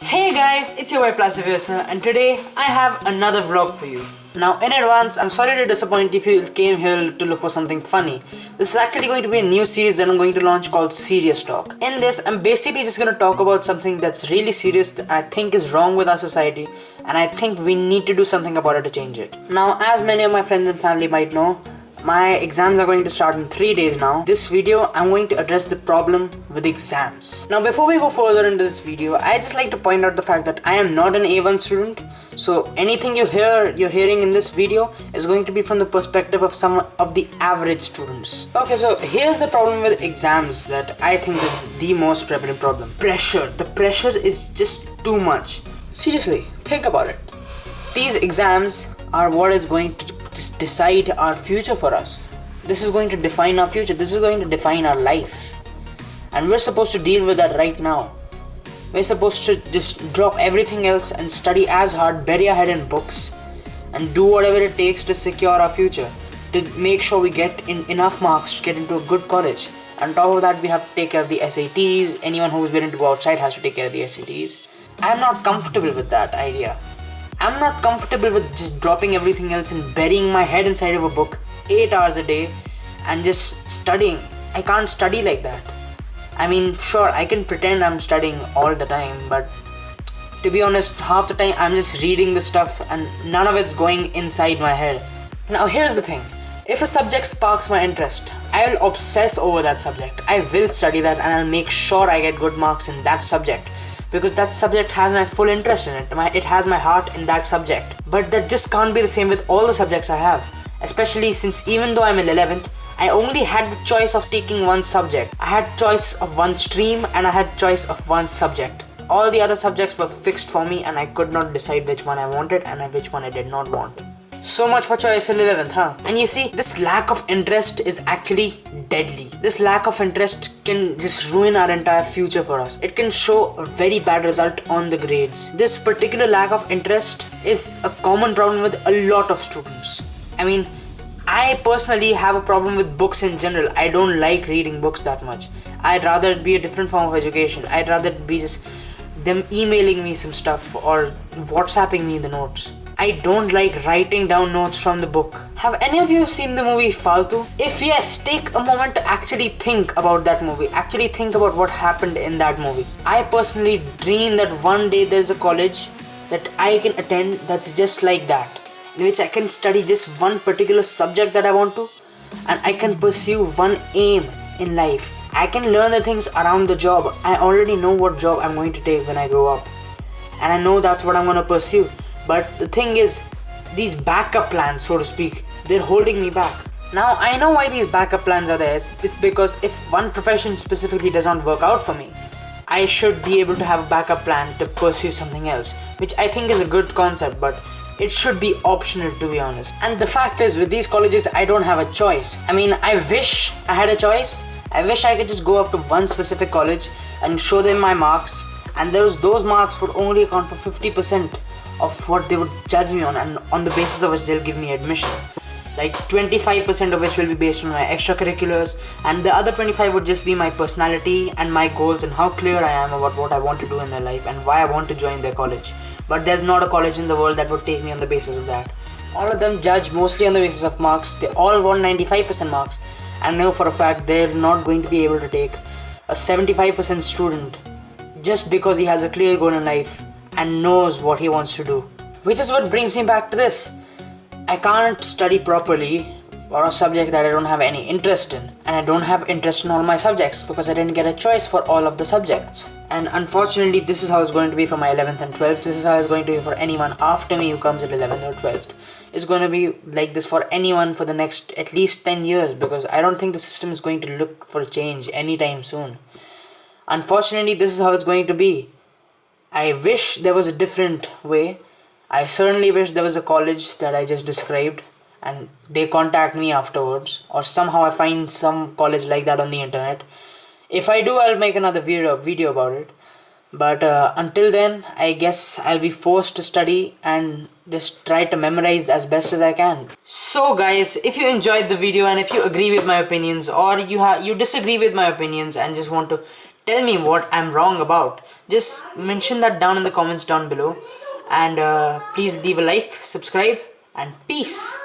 Hey guys, it's your boy Plasiviosa and today I have another vlog for you. Now in advance, I'm sorry to disappoint if you came here to look for something funny. This is actually going to be a new series that I'm going to launch called Serious Talk. In this, I'm basically just going to talk about something that's really serious that I think is wrong with our society and I think we need to do something about it to change it. Now, as many of my friends and family might know, my exams are going to start in 3 days now. This video, I'm going to address the problem with exams. Now, before we go further into this video, I just like to point out the fact that I am not an A1 student. So anything you're hearing in this video is going to be from the perspective of some of the average students. Okay, so here's the problem with exams that I think is the most prevalent problem. Pressure. The pressure is just too much. Seriously, think about it. These exams are what is going to just decide our future for us. This is going to define our future. This is going to define our life. And we're supposed to deal with that right now. We're supposed to just drop everything else and study as hard, bury our head in books, and do whatever it takes to secure our future, to make sure we get enough marks to get into a good college. On top of that, we have to take care of the SATs. Anyone who's willing to go outside has to take care of the SATs. I'm not comfortable with that idea. I'm not comfortable with just dropping everything else and burying my head inside of a book 8 hours a day and just studying. I can't study like that. I mean, sure, I can pretend I'm studying all the time, but to be honest, half the time I'm just reading the stuff and none of it's going inside my head. Now here's the thing. If a subject sparks my interest, I will obsess over that subject. I will study that and I'll make sure I get good marks in that subject. Because that subject has my full interest in it. It has my heart in that subject. But that just can't be the same with all the subjects I have. Especially since even though I'm in 11th, I only had the choice of taking one subject. I had choice of one stream and I had choice of one subject. All the other subjects were fixed for me and I could not decide which one I wanted and which one I did not want. So much for choice in 11th, huh? And you see, this lack of interest is actually deadly. This lack of interest can just ruin our entire future for us. It can show a very bad result on the grades. This particular lack of interest is a common problem with a lot of students. I mean, I personally have a problem with books in general. I don't like reading books that much. I'd rather it be a different form of education. I'd rather it be just them emailing me some stuff or WhatsApping me the notes. I don't like writing down notes from the book. Have any of you seen the movie Faltu? If yes, take a moment to actually think about that movie. Actually think about what happened in that movie. I personally dream that one day there's a college that I can attend that's just like that, in which I can study just one particular subject that I want to, and I can pursue one aim in life. I can learn the things around the job. I already know what job I'm going to take when I grow up, and I know that's what I'm going to pursue. But the thing is, these backup plans, so to speak, they're holding me back. Now, I know why these backup plans are there. It's because if one profession specifically does not work out for me, I should be able to have a backup plan to pursue something else, which I think is a good concept, but it should be optional, to be honest. And the fact is, with these colleges, I don't have a choice. I mean, I wish I had a choice. I wish I could just go up to one specific college and show them my marks, and those marks would only account for 50% of what they would judge me on, and on the basis of which they'll give me admission. Like 25% of which will be based on my extracurriculars, and the other 25 would just be my personality and my goals and how clear I am about what I want to do in their life and why I want to join their college. But there's not a college in the world that would take me on the basis of that. All of them judge mostly on the basis of marks. They all want 95% marks, and I know for a fact they're not going to be able to take a 75% student just because he has a clear goal in life and knows what he wants to do. Which is what brings me back to this. I can't study properly for a subject that I don't have any interest in, and I don't have interest in all my subjects because I didn't get a choice for all of the subjects. And unfortunately, this is how it's going to be for my 11th and 12th. This is how it's going to be for anyone after me who comes in 11th or 12th. It's going to be like this for anyone for the next at least 10 years, because I don't think the system is going to look for a change anytime soon. Unfortunately, this is how it's going to be. I wish there was a different way. I certainly wish there was a college that I just described and they contact me afterwards, or somehow I find some college like that on the internet. If I do, I'll make another video about it. But until then, I guess I'll be forced to study and just try to memorize as best as I can. So guys, if you enjoyed the video and if you agree with my opinions, or you disagree with my opinions and just want to tell me what I'm wrong about, Just mention that down in the comments down below, and please leave a like, subscribe, and peace.